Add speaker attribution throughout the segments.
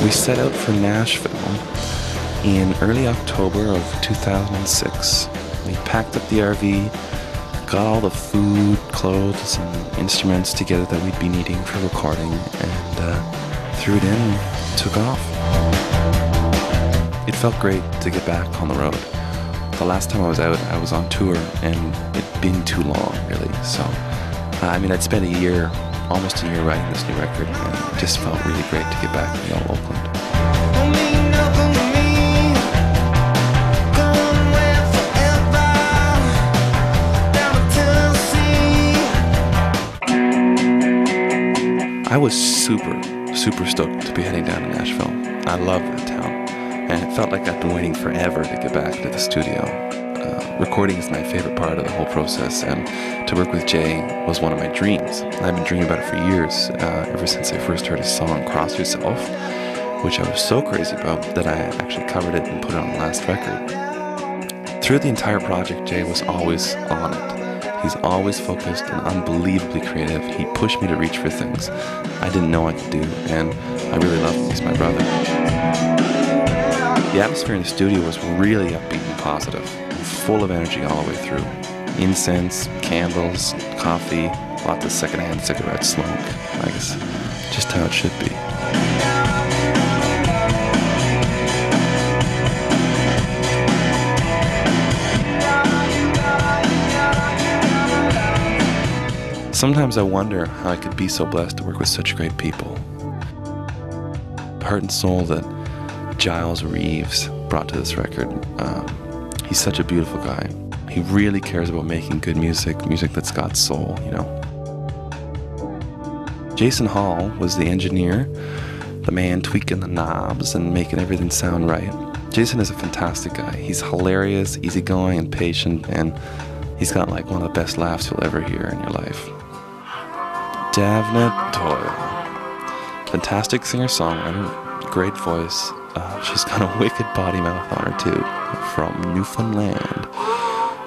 Speaker 1: We set out for Nashville in early October of 2006. We packed up the RV, got all the food, clothes, and instruments together that we'd be needing for recording, and threw it in and took off. It felt great to get back on the road. The last time I was out, I was on tour, and it'd been too long, really. So, I'd spent almost a year writing this new record, and it just felt really great to get back to Oakland. I was super stoked to be heading down to Nashville. I love that town, and it felt like I'd been waiting forever to get back to the studio. Recording is my favorite part of the whole process, and to work with Jay was one of my dreams. I've been dreaming about it for years, ever since I first heard his song, Cross Yourself, which I was so crazy about that I actually covered it and put it on the last record. Through the entire project, Jay was always on it. He's always focused and unbelievably creative. He pushed me to reach for things I didn't know I could do, and I really love him. He's my brother. The atmosphere in the studio was really upbeat and positive, full of energy all the way through. Incense, candles, coffee, lots of secondhand cigarette smoke. I guess just how it should be. Sometimes I wonder how I could be so blessed to work with such great people. The heart and soul that Giles Reeves brought to this record. He's such a beautiful guy. He really cares about making good music that's got soul, you know. Jason Hall was the engineer, the man tweaking the knobs and making everything sound right. Jason is a fantastic guy. He's hilarious, easygoing, and patient, and he's got like one of the best laughs you'll ever hear in your life. Davna Doyle. Fantastic singer-songwriter, great voice. She's got a wicked potty mouth on her too, from Newfoundland.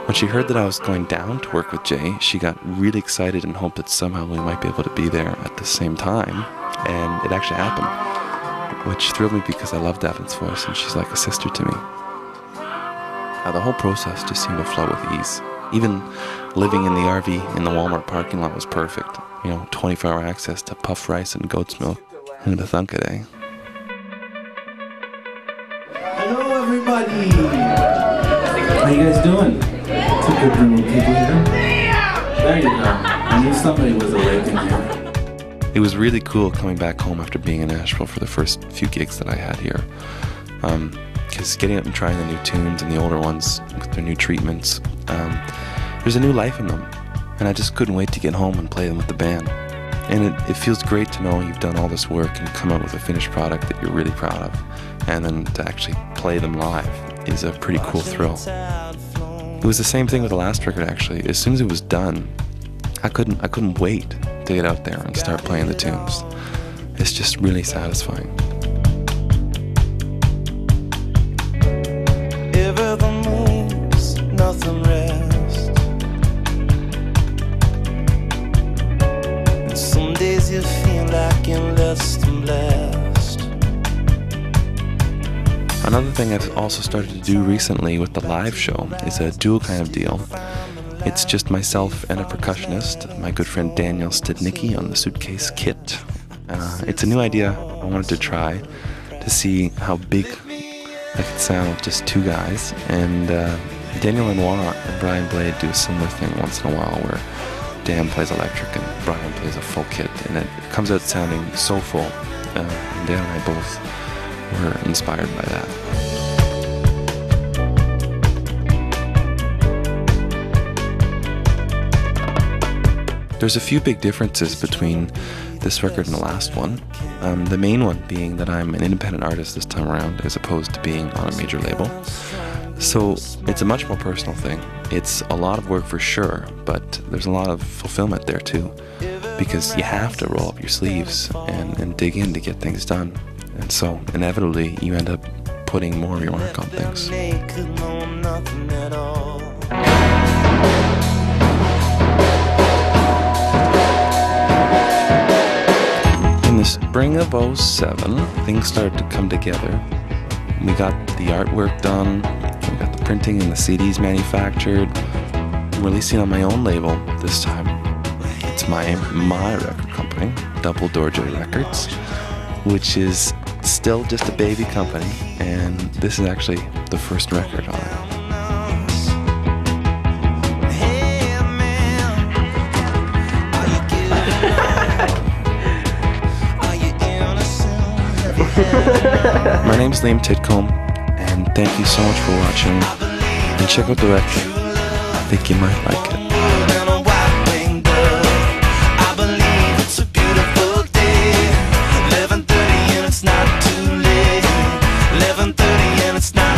Speaker 1: When she heard that I was going down to work with Jay, she got really excited and hoped that somehow we might be able to be there at the same time. And it actually happened, which thrilled me because I love Davna's voice and she's like a sister to me. The whole process just seemed to flow with ease. Even living in the RV in the Walmart parking lot was perfect. 24-hour access to puffed rice and goat's milk. Who'd have thunk it, eh?
Speaker 2: Hello, everybody! How you guys doing? It's a good group of people here. There you go. I knew somebody was awake in here.
Speaker 1: It was really cool coming back home after being in Nashville for the first few gigs that I had here. Because getting up and trying the new tunes and the older ones with their new treatments, there's a new life in them. And I just couldn't wait to get home and play them with the band. And it feels great to know you've done all this work and come out with a finished product that you're really proud of. And then to actually play them live is a pretty cool thrill. It was the same thing with the last record, actually. As soon as it was done, I couldn't wait to get out there and start playing the tunes. It's just really satisfying.
Speaker 3: Everything moves, nothing rests. And some days you feel like you're less than blessed.
Speaker 1: Another thing I've also started to do recently with the live show is a dual kind of deal. It's just myself and a percussionist, my good friend Daniel Stednicki on the suitcase kit. It's a new idea I wanted to try to see how big I could sound with just two guys. And Daniel Lenoir and Brian Blade do a similar thing once in a while where Dan plays electric and Brian plays a full kit. And it comes out sounding so full. And Dan and I both were inspired by that. There's a few big differences between this record and the last one. The main one being that I'm an independent artist this time around as opposed to being on a major label. So it's a much more personal thing. It's a lot of work for sure, but there's a lot of fulfillment there too, because you have to roll up your sleeves and dig in to get things done. And so, inevitably, you end up putting more of your mark on things. In this spring of '07, things started to come together. We got the artwork done, we got the printing and the CDs manufactured, releasing on my own label this time. It's my record company, Double Door J Records, which is still just a baby company, and this is actually the first record on it. My name's Liam Titcomb, and thank you so much for watching, and check out the record. I think you might like it.
Speaker 3: I believe it's a beautiful day. 11:30 and it's not too late. 11:30 and it's not